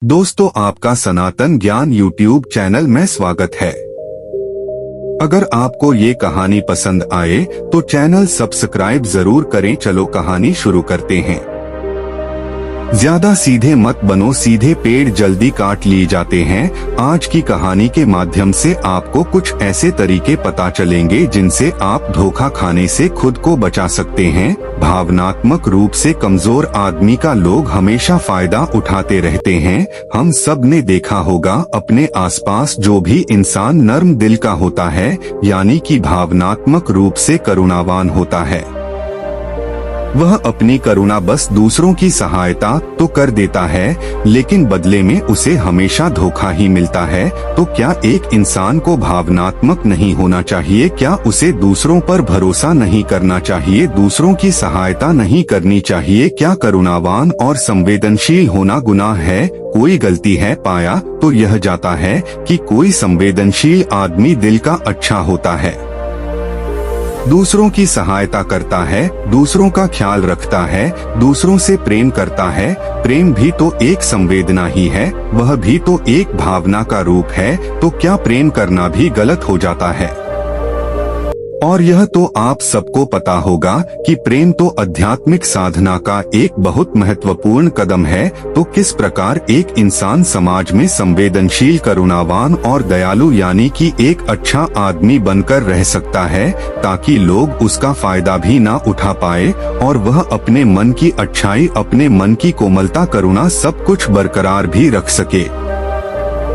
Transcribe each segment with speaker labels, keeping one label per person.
Speaker 1: दोस्तों, आपका सनातन ज्ञान यूट्यूब चैनल में स्वागत है। अगर आपको ये कहानी पसंद आए तो चैनल सब्सक्राइब जरूर करें। चलो कहानी शुरू करते हैं। ज्यादा सीधे मत बनो, सीधे पेड़ जल्दी काट लिए जाते हैं। आज की कहानी के माध्यम से आपको कुछ ऐसे तरीके पता चलेंगे जिनसे आप धोखा खाने से खुद को बचा सकते हैं। भावनात्मक रूप से कमजोर आदमी का लोग हमेशा फायदा उठाते रहते हैं। हम सब ने देखा होगा, अपने आसपास जो भी इंसान नर्म दिल का होता है, यानी कि भावनात्मक रूप से करुणावान होता है, वह अपनी करुणा बस दूसरों की सहायता तो कर देता है, लेकिन बदले में उसे हमेशा धोखा ही मिलता है। तो क्या एक इंसान को भावनात्मक नहीं होना चाहिए? क्या उसे दूसरों पर भरोसा नहीं करना चाहिए? दूसरों की सहायता नहीं करनी चाहिए? क्या करुणावान और संवेदनशील होना गुनाह है? कोई गलती है पाया तो यह जाता है कि कोई संवेदनशील आदमी दिल का अच्छा होता है, दूसरों की सहायता करता है, दूसरों का ख्याल रखता है, दूसरों से प्रेम करता है। प्रेम भी तो एक संवेदना ही है, वह भी तो एक भावना का रूप है। तो क्या प्रेम करना भी गलत हो जाता है? और यह तो आप सबको पता होगा कि प्रेम तो आध्यात्मिक साधना का एक बहुत महत्वपूर्ण कदम है। तो किस प्रकार एक इंसान समाज में संवेदनशील, करुणावान और दयालु यानी कि एक अच्छा आदमी बनकर रह सकता है, ताकि लोग उसका फायदा भी ना उठा पाए और वह अपने मन की अच्छाई, अपने मन की कोमलता, करुणा सब कुछ बरकरार भी रख सके।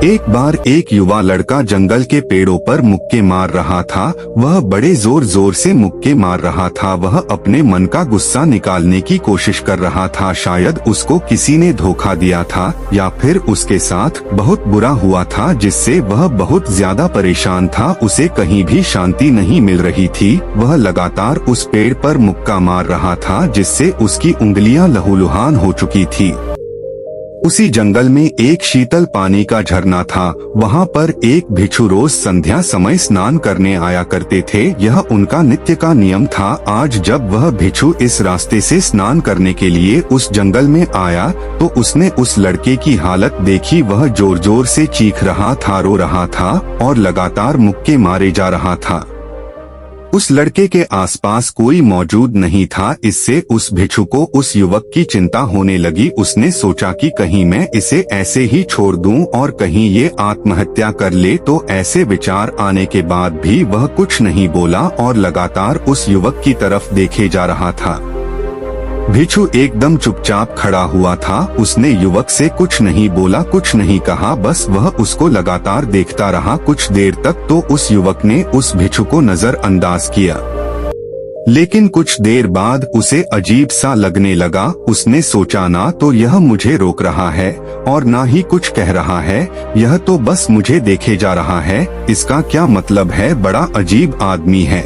Speaker 1: एक बार एक युवा लड़का जंगल के पेड़ों पर मुक्के मार रहा था। वह बड़े जोर जोर से मुक्के मार रहा था। वह अपने मन का गुस्सा निकालने की कोशिश कर रहा था। शायद उसको किसी ने धोखा दिया था या फिर उसके साथ बहुत बुरा हुआ था, जिससे वह बहुत ज्यादा परेशान था। उसे कहीं भी शांति नहीं मिल रही थी। वह लगातार उस पेड़ पर मुक्का मार रहा था, जिससे उसकी उंगलियां लहूलुहान हो चुकी थी। उसी जंगल में एक शीतल पानी का झरना था। वहाँ पर एक भिक्षु रोज संध्या समय स्नान करने आया करते थे। यह उनका नित्य का नियम था। आज जब वह भिक्षु इस रास्ते से स्नान करने के लिए उस जंगल में आया तो उसने उस लड़के की हालत देखी। वह जोर जोर से चीख रहा था, रो रहा था और लगातार मुक्के मारे जा रहा था। उस लड़के के आसपास कोई मौजूद नहीं था। इससे उस भिक्षु को उस युवक की चिंता होने लगी। उसने सोचा कि कहीं मैं इसे ऐसे ही छोड़ दूं और कहीं ये आत्महत्या कर ले। तो ऐसे विचार आने के बाद भी वह कुछ नहीं बोला और लगातार उस युवक की तरफ देखे जा रहा था। भिक्षु एकदम चुपचाप खड़ा हुआ था। उसने युवक से कुछ नहीं बोला, कुछ नहीं कहा, बस वह उसको लगातार देखता रहा कुछ देर तक। तो उस युवक ने उस भिक्षु को नजरअंदाज किया, लेकिन कुछ देर बाद उसे अजीब सा लगने लगा। उसने सोचा, ना तो यह मुझे रोक रहा है और ना ही कुछ कह रहा है, यह तो बस मुझे देखे जा रहा है। इसका क्या मतलब है? बड़ा अजीब आदमी है।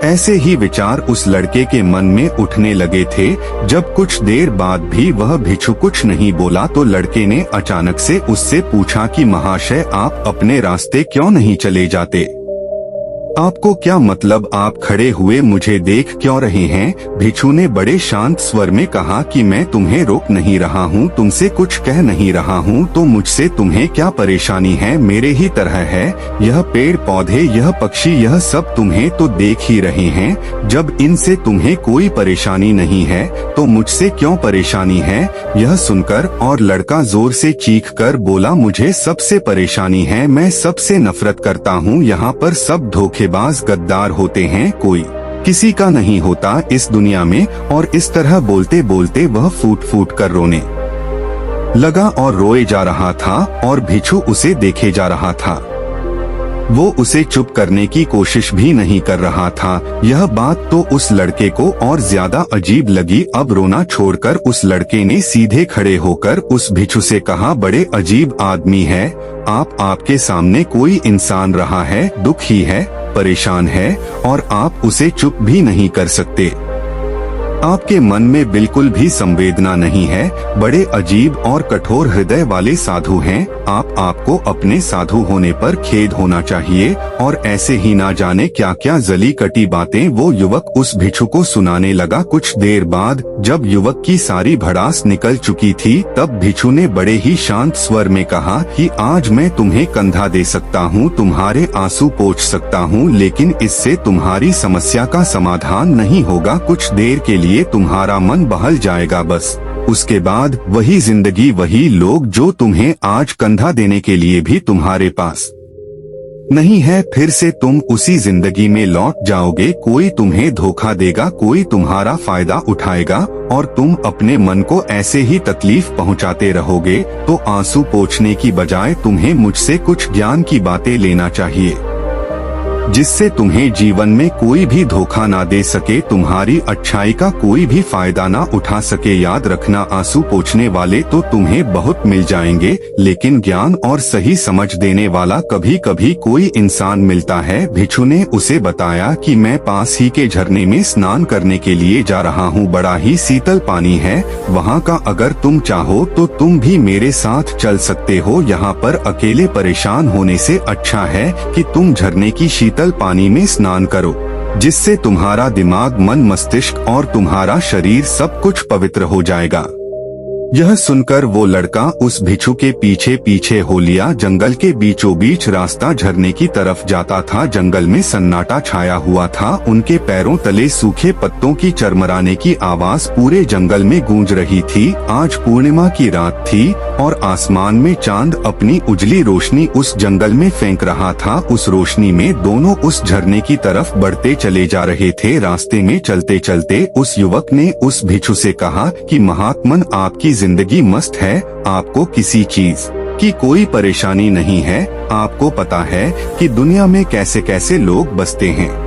Speaker 1: ऐसे ही विचार उस लड़के के मन में उठने लगे थे। जब कुछ देर बाद भी वह भिक्षु कुछ नहीं बोला तो लड़के ने अचानक से उससे पूछा कि महाशय, आप अपने रास्ते क्यों नहीं चले जाते? आपको क्या मतलब, आप खड़े हुए मुझे देख क्यों रहे हैं? भिक्षु ने बड़े शांत स्वर में कहा कि मैं तुम्हें रोक नहीं रहा हूँ, तुमसे कुछ कह नहीं रहा हूँ, तो मुझसे तुम्हें क्या परेशानी है? मेरे ही तरह है। यह पेड़ पौधे, यह पक्षी, यह सब तुम्हें तो देख ही रहे हैं। जब इनसे तुम्हें कोई परेशानी नहीं है तो मुझसे क्यों परेशानी है? यह सुनकर और लड़का जोर से चीख कर बोला, मुझे सबसे परेशानी है, मैं सबसे नफरत करता हूँ। यहाँ पर सब धोखेबाज गद्दार होते हैं, कोई किसी का नहीं होता इस दुनिया में। और इस तरह बोलते बोलते वह फूट फूट कर रोने लगा और रोए जा रहा था और भिक्षु उसे देखे जा रहा था। वो उसे चुप करने की कोशिश भी नहीं कर रहा था। यह बात तो उस लड़के को और ज्यादा अजीब लगी। अब रोना छोड़कर उस लड़के ने सीधे खड़े होकर उस भिक्षु से कहा, बड़े अजीब आदमी है आप, आपके सामने कोई इंसान रहा है, दुखी है, परेशान है और आप उसे चुप भी नहीं कर सकते। आपके मन में बिल्कुल भी संवेदना नहीं है। बड़े अजीब और कठोर हृदय वाले साधु हैं। आपको अपने साधु होने पर खेद होना चाहिए। और ऐसे ही ना जाने क्या क्या जली कटी बातें वो युवक उस भिक्षु को सुनाने लगा। कुछ देर बाद जब युवक की सारी भड़ास निकल चुकी थी, तब भिक्षु ने बड़े ही शांत स्वर में कहा कि आज मैं तुम्हें कंधा दे सकता हूँ, तुम्हारे आंसू पोंछ सकता हूँ, लेकिन इससे तुम्हारी समस्या का समाधान नहीं होगा। कुछ देर के लिए तुम्हारा मन बहल जाएगा, बस उसके बाद वही जिंदगी, वही लोग जो तुम्हें आज कंधा देने के लिए भी तुम्हारे पास नहीं है, फिर से तुम उसी जिंदगी में लौट जाओगे। कोई तुम्हें धोखा देगा, कोई तुम्हारा फायदा उठाएगा और तुम अपने मन को ऐसे ही तकलीफ पहुंचाते रहोगे। तो आंसू पोंछने की बजाय तुम्हें मुझसे कुछ ज्ञान की बातें लेना चाहिए, जिससे तुम्हें जीवन में कोई भी धोखा ना दे सके, तुम्हारी अच्छाई का कोई भी फायदा ना उठा सके। याद रखना, आंसू पोंछने वाले तो तुम्हें बहुत मिल जाएंगे, लेकिन ज्ञान और सही समझ देने वाला कभी कभी कोई इंसान मिलता है। भिक्षु ने उसे बताया कि मैं पास ही के झरने में स्नान करने के लिए जा रहा हूँ, बड़ा ही शीतल पानी है वहाँ का, अगर तुम चाहो तो तुम भी मेरे साथ चल सकते हो। यहाँ पर अकेले परेशान होने से अच्छा है कि तुम झरने की शीतल पानी में स्नान करो, जिससे तुम्हारा दिमाग, मन, मस्तिष्क और तुम्हारा शरीर सब कुछ पवित्र हो जाएगा। यह सुनकर वो लड़का उस भिक्षु के पीछे पीछे हो लिया। जंगल के बीचों बीच रास्ता झरने की तरफ जाता था। जंगल में सन्नाटा छाया हुआ था। उनके पैरों तले सूखे पत्तों की चरमराने की आवाज पूरे जंगल में गूंज रही थी। आज पूर्णिमा की रात थी और आसमान में चांद अपनी उजली रोशनी उस जंगल में फेंक रहा था। उस रोशनी में दोनों उस झरने की तरफ बढ़ते चले जा रहे थे। रास्ते में चलते चलते उस युवक ने उस भिक्षु से कहा कि महात्मन, आपकी जिंदगी मस्त है, आपको किसी चीज की कोई परेशानी नहीं है। आपको पता है कि दुनिया में कैसे कैसे लोग बसते हैं,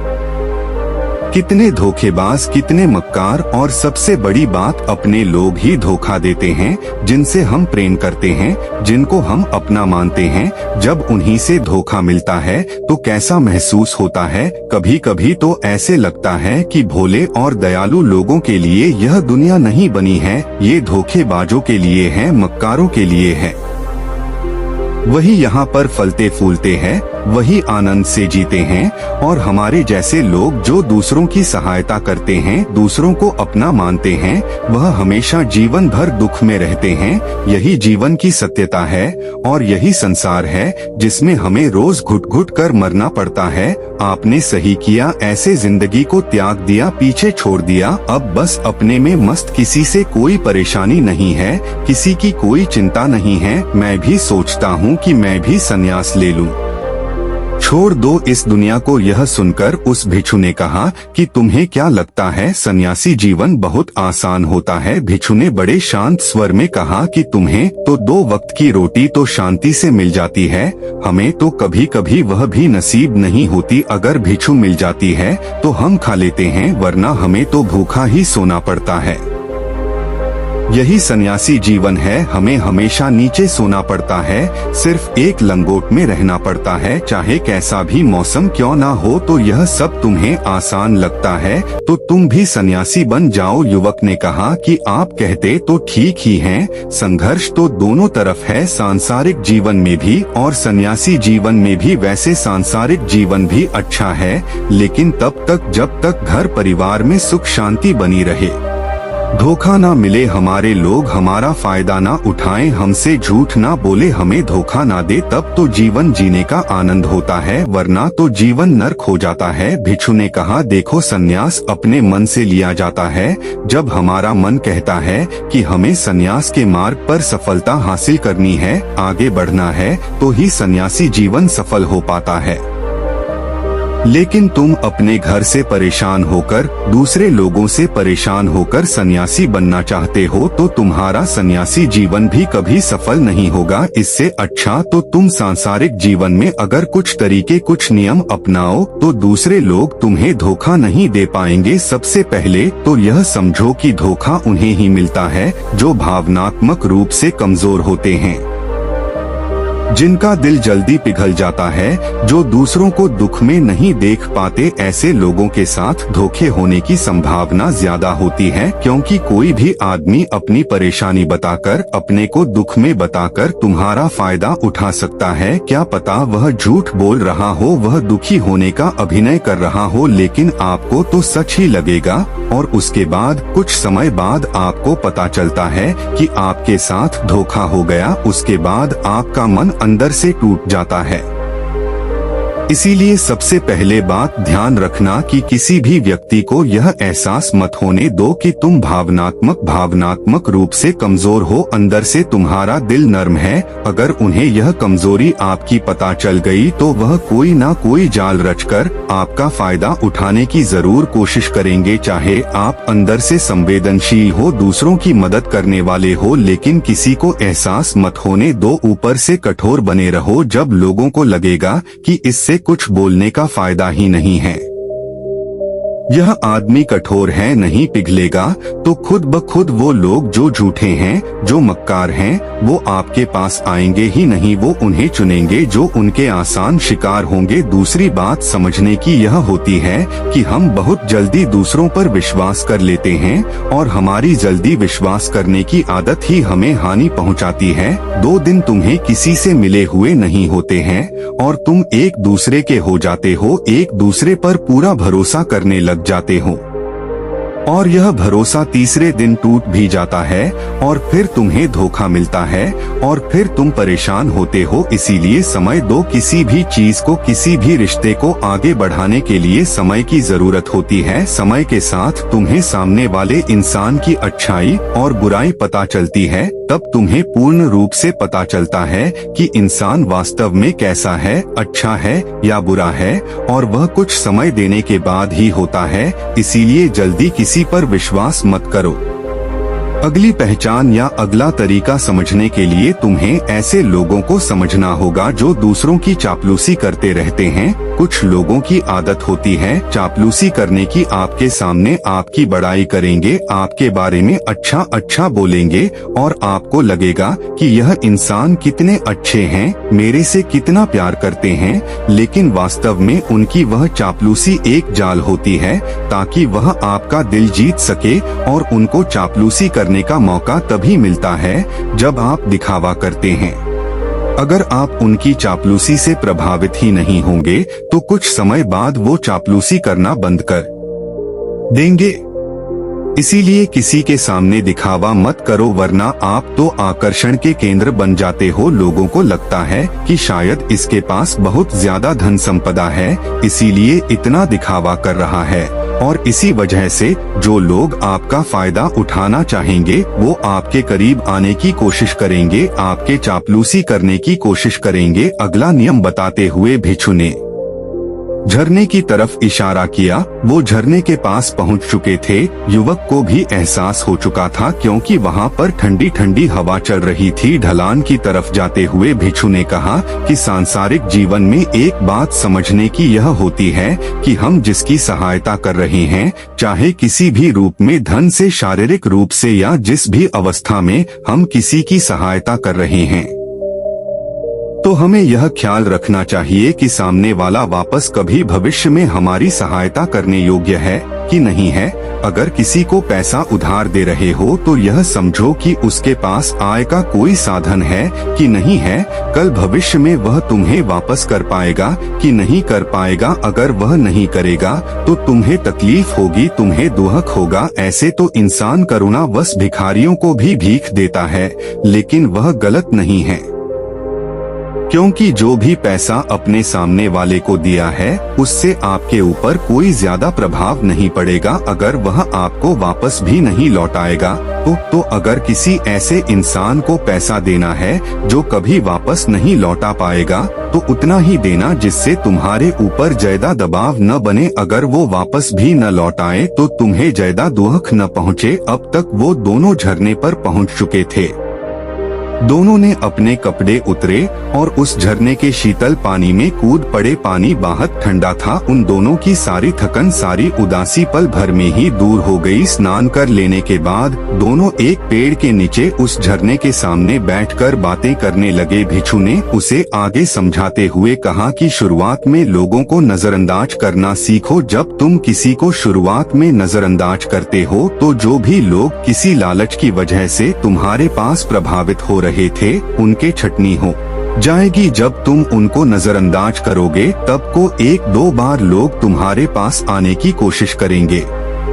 Speaker 1: कितने धोखेबाज, कितने मक्कार, और सबसे बड़ी बात, अपने लोग ही धोखा देते हैं, जिनसे हम प्रेम करते हैं, जिनको हम अपना मानते हैं। जब उन्हीं से धोखा मिलता है तो कैसा महसूस होता है। कभी कभी तो ऐसे लगता है कि भोले और दयालु लोगों के लिए यह दुनिया नहीं बनी है, ये धोखेबाजों के लिए है, मक्कारों के लिए है। वही यहाँ पर फलते फूलते हैं, वही आनंद से जीते हैं, और हमारे जैसे लोग जो दूसरों की सहायता करते हैं, दूसरों को अपना मानते हैं, वह हमेशा जीवन भर दुख में रहते हैं। यही जीवन की सत्यता है और यही संसार है जिसमें हमें रोज घुट घुट कर मरना पड़ता है। आपने सही किया, ऐसे जिंदगी को त्याग दिया, पीछे छोड़ दिया। अब बस अपने में मस्त, किसी से कोई परेशानी नहीं है, किसी की कोई चिंता नहीं है। मैं भी सोचता हूँ कि मैं भी संन्यास ले लूं, छोड़ दो इस दुनिया को। यह सुनकर उस भिक्षु ने कहा कि तुम्हें क्या लगता है, सन्यासी जीवन बहुत आसान होता है? भिक्षु ने बड़े शांत स्वर में कहा कि तुम्हें तो 2 वक्त की रोटी तो शांति से मिल जाती है, हमें तो कभी कभी वह भी नसीब नहीं होती। अगर भिक्षु मिल जाती है तो हम खा लेते हैं, वरना हमें तो भूखा ही सोना पड़ता है। यही सन्यासी जीवन है, हमें हमेशा नीचे सोना पड़ता है, सिर्फ एक लंगोट में रहना पड़ता है, चाहे कैसा भी मौसम क्यों ना हो। तो यह सब तुम्हें आसान लगता है तो तुम भी सन्यासी बन जाओ। युवक ने कहा कि आप कहते तो ठीक ही हैं, संघर्ष तो दोनों तरफ है, सांसारिक जीवन में भी और सन्यासी जीवन में भी। वैसे सांसारिक जीवन भी अच्छा है, लेकिन तब तक जब तक घर परिवार में सुख शांति बनी रहे, धोखा ना मिले, हमारे लोग हमारा फायदा ना उठाएं, हमसे झूठ ना बोले, हमें धोखा ना दे, तब तो जीवन जीने का आनंद होता है, वरना तो जीवन नर्क हो जाता है। भिक्षु ने कहा, देखो, सन्यास अपने मन से लिया जाता है। जब हमारा मन कहता है कि हमें सन्यास के मार्ग पर सफलता हासिल करनी है, आगे बढ़ना है, तो ही सन्यासी जीवन सफल हो पाता है। लेकिन तुम अपने घर से परेशान होकर, दूसरे लोगों से परेशान होकर सन्यासी बनना चाहते हो तो तुम्हारा सन्यासी जीवन भी कभी सफल नहीं होगा। इससे अच्छा तो तुम सांसारिक जीवन में अगर कुछ तरीके, कुछ नियम अपनाओ तो दूसरे लोग तुम्हें धोखा नहीं दे पाएंगे। सबसे पहले तो यह समझो कि धोखा उन्हें ही मिलता है जो भावनात्मक रूप से कमजोर होते हैं। जिनका दिल जल्दी पिघल जाता है, जो दूसरों को दुख में नहीं देख पाते, ऐसे लोगों के साथ धोखे होने की संभावना ज्यादा होती है, क्योंकि कोई भी आदमी अपनी परेशानी बताकर, अपने को दुख में बताकर तुम्हारा फायदा उठा सकता है। क्या पता वह झूठ बोल रहा हो, वह दुखी होने का अभिनय कर रहा हो, लेकिन आपको तो सच ही लगेगा और उसके बाद कुछ समय बाद आपको पता चलता है कि आपके साथ धोखा हो गया। उसके बाद आपका मन अंदर से टूट जाता है। इसीलिए सबसे पहले बात ध्यान रखना कि किसी भी व्यक्ति को यह एहसास मत होने दो कि तुम भावनात्मक रूप से कमजोर हो। अंदर से तुम्हारा दिल नर्म है। अगर उन्हें यह कमजोरी आपकी पता चल गई तो वह कोई ना कोई जाल रचकर आपका फायदा उठाने की जरूर कोशिश करेंगे। चाहे आप अंदर से संवेदनशील हो, दूसरों की मदद करने वाले हो, लेकिन किसी को एहसास मत होने दो। ऊपर से कठोर बने रहो। जब लोगों को लगेगा कि इससे कुछ बोलने का फायदा ही नहीं है, यह आदमी कठोर है, नहीं पिघलेगा, तो खुद ब खुद वो लोग जो झूठे हैं, जो मक्कार हैं, वो आपके पास आएंगे ही नहीं। वो उन्हें चुनेंगे जो उनके आसान शिकार होंगे। दूसरी बात समझने की यह होती है कि हम बहुत जल्दी दूसरों पर विश्वास कर लेते हैं और हमारी जल्दी विश्वास करने की आदत ही हमें हानि पहुंचाती है। 2 दिन तुम्हें किसी से मिले हुए नहीं होते हैं और तुम एक दूसरे के हो जाते हो, एक दूसरे पर पूरा भरोसा करने लग जाते हो और यह भरोसा तीसरे दिन टूट भी जाता है और फिर तुम्हें धोखा मिलता है और फिर तुम परेशान होते हो। इसीलिए समय दो। किसी भी चीज को, किसी भी रिश्ते को आगे बढ़ाने के लिए समय की जरूरत होती है। समय के साथ तुम्हें सामने वाले इंसान की अच्छाई और बुराई पता चलती है। तब तुम्हें पूर्ण रूप से पता चलता है कि इंसान वास्तव में कैसा है, अच्छा है या बुरा है, और वह कुछ समय देने के बाद ही होता है। इसीलिए जल्दी किसी पर विश्वास मत करो। अगली पहचान या अगला तरीका समझने के लिए तुम्हें ऐसे लोगों को समझना होगा जो दूसरों की चापलूसी करते रहते हैं। कुछ लोगों की आदत होती है चापलूसी करने की। आपके सामने आपकी बड़ाई करेंगे, आपके बारे में अच्छा बोलेंगे और आपको लगेगा कि यह इंसान कितने अच्छे हैं, मेरे से कितना प्यार करते हैं, लेकिन वास्तव में उनकी वह चापलूसी एक जाल होती है ताकि वह आपका दिल जीत सके। और उनको चापलूसी करने का मौका तभी मिलता है जब आप दिखावा करते हैं। अगर आप उनकी चापलूसी से प्रभावित ही नहीं होंगे तो कुछ समय बाद वो चापलूसी करना बंद कर देंगे। इसीलिए किसी के सामने दिखावा मत करो, वरना आप तो आकर्षण के केंद्र बन जाते हो। लोगों को लगता है कि शायद इसके पास बहुत ज्यादा धन संपदा है, इसीलिए इतना दिखावा कर रहा है। और इसी वजह से जो लोग आपका फायदा उठाना चाहेंगे वो आपके करीब आने की कोशिश करेंगे, आपके चापलूसी करने की कोशिश करेंगे। अगला नियम बताते हुए भिक्षु ने झरने की तरफ इशारा किया। वो झरने के पास पहुंच चुके थे। युवक को भी एहसास हो चुका था क्योंकि वहां पर ठंडी ठंडी हवा चल रही थी। ढलान की तरफ जाते हुए भिक्षु ने कहा कि सांसारिक जीवन में एक बात समझने की यह होती है कि हम जिसकी सहायता कर रहे हैं, चाहे किसी भी रूप में, धन से, शारीरिक रूप से या जिस भी अवस्था में हम किसी की सहायता कर रहे हैं, तो हमें यह ख्याल रखना चाहिए कि सामने वाला वापस कभी भविष्य में हमारी सहायता करने योग्य है कि नहीं है। अगर किसी को पैसा उधार दे रहे हो तो यह समझो कि उसके पास आय का कोई साधन है कि नहीं है। कल भविष्य में वह तुम्हें वापस कर पाएगा कि नहीं कर पाएगा। अगर वह नहीं करेगा तो तुम्हें तकलीफ होगी, तुम्हें दुख होगा। ऐसे तो इंसान करुणावश भिखारियों को भी भीख देता है, लेकिन वह गलत नहीं है, क्योंकि जो भी पैसा अपने सामने वाले को दिया है उससे आपके ऊपर कोई ज्यादा प्रभाव नहीं पड़ेगा अगर वह आपको वापस भी नहीं लौटाएगा। तो अगर किसी ऐसे इंसान को पैसा देना है जो कभी वापस नहीं लौटा पाएगा तो उतना ही देना जिससे तुम्हारे ऊपर ज्यादा दबाव न बने। अगर वो वापस भी न लौटाए तो तुम्हें ज्यादा दुख न पहुँचे। अब तक वो दोनों झरने पर पहुँच चुके थे। दोनों ने अपने कपड़े उतरे और उस झरने के शीतल पानी में कूद पड़े। पानी बाहर ठंडा था। उन दोनों की सारी थकन, सारी उदासी पल भर में ही दूर हो गई। स्नान कर लेने के बाद दोनों एक पेड़ के नीचे उस झरने के सामने बैठकर बातें करने लगे। भिक्षु ने उसे आगे समझाते हुए कहा कि शुरुआत में लोगों को नजरअंदाज करना सीखो। जब तुम किसी को शुरुआत में नजरअंदाज करते हो तो जो भी लोग किसी लालच की वजह से तुम्हारे पास प्रभावित हो रहे थे, उनके छटनी हो जाएगी। जब तुम उनको नजरअंदाज करोगे तब को 1-2 बार लोग तुम्हारे पास आने की कोशिश करेंगे।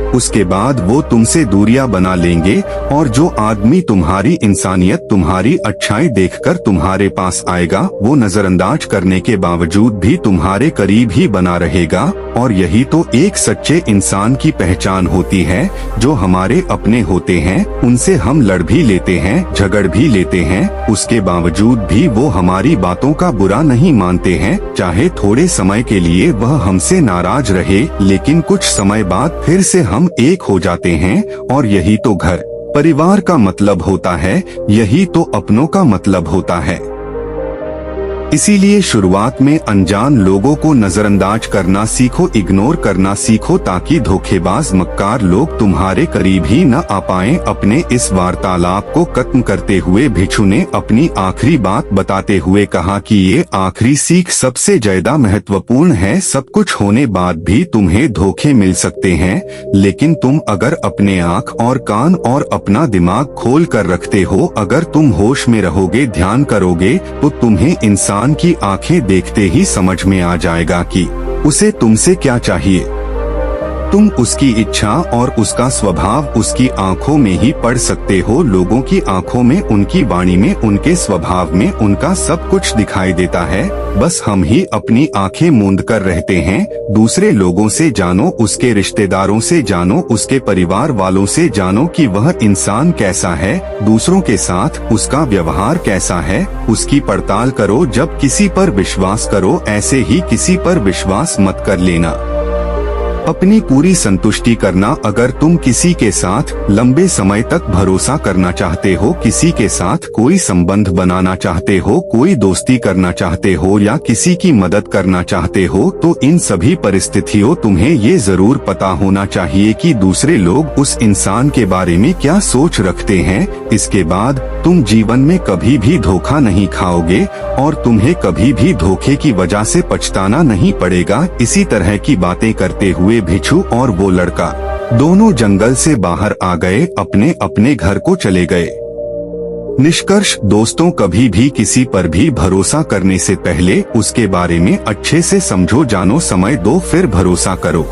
Speaker 1: उसके बाद वो तुमसे दूरियां बना लेंगे और जो आदमी तुम्हारी इंसानियत, तुम्हारी अच्छाई देखकर तुम्हारे पास आएगा, वो नजरअंदाज करने के बावजूद भी तुम्हारे करीब ही बना रहेगा। और यही तो एक सच्चे इंसान की पहचान होती है। जो हमारे अपने होते हैं उनसे हम लड़ भी लेते हैं, झगड़ भी लेते हैं, उसके बावजूद भी वो हमारी बातों का बुरा नहीं मानते हैं। चाहे थोड़े समय के लिए वह हमसे नाराज रहे, लेकिन कुछ समय बाद फिर से हम एक हो जाते हैं। और यही तो घर परिवार का मतलब होता है, यही तो अपनों का मतलब होता है। इसीलिए शुरुआत में अनजान लोगों को नजरअंदाज करना सीखो, इग्नोर करना सीखो, ताकि धोखेबाज मक्कार लोग तुम्हारे करीब ही न आ पाएं। अपने इस वार्तालाप को खत्म करते हुए भिक्षु ने अपनी आखिरी बात बताते हुए कहा कि ये आखिरी सीख सबसे ज्यादा महत्वपूर्ण है। सब कुछ होने बाद भी तुम्हें धोखे मिल सकते हैं, लेकिन तुम अगर अपने आँख और कान और अपना दिमाग खोल कर रखते हो, अगर तुम होश में रहोगे, ध्यान करोगे, तो तुम्हें इंसान की आंखें देखते ही समझ में आ जाएगा कि उसे तुमसे क्या चाहिए। तुम उसकी इच्छा और उसका स्वभाव उसकी आंखों में ही पढ़ सकते हो। लोगों की आंखों में, उनकी वाणी में, उनके स्वभाव में उनका सब कुछ दिखाई देता है। बस हम ही अपनी आंखें मूंद कर रहते हैं। दूसरे लोगों से जानो, उसके रिश्तेदारों से जानो, उसके परिवार वालों से जानो कि वह इंसान कैसा है, दूसरों के साथ उसका व्यवहार कैसा है, उसकी पड़ताल करो। जब किसी पर विश्वास करो, ऐसे ही किसी पर विश्वास मत कर लेना। अपनी पूरी संतुष्टि करना। अगर तुम किसी के साथ लंबे समय तक भरोसा करना चाहते हो, किसी के साथ कोई संबंध बनाना चाहते हो, कोई दोस्ती करना चाहते हो या किसी की मदद करना चाहते हो, तो इन सभी परिस्थितियों तुम्हें ये जरूर पता होना चाहिए कि दूसरे लोग उस इंसान के बारे में क्या सोच रखते हैं। इसके बाद तुम जीवन में कभी भी धोखा नहीं खाओगे और तुम्हें कभी भी धोखे की वजह से पछताना नहीं पड़ेगा। इसी तरह की बातें करते हुए भिक्षु और वो लड़का दोनों जंगल से बाहर आ गए, अपने अपने घर को चले गए। निष्कर्ष दोस्तों, कभी भी किसी पर भी भरोसा करने से पहले उसके बारे में अच्छे से समझो, जानो, समय दो, फिर भरोसा करो।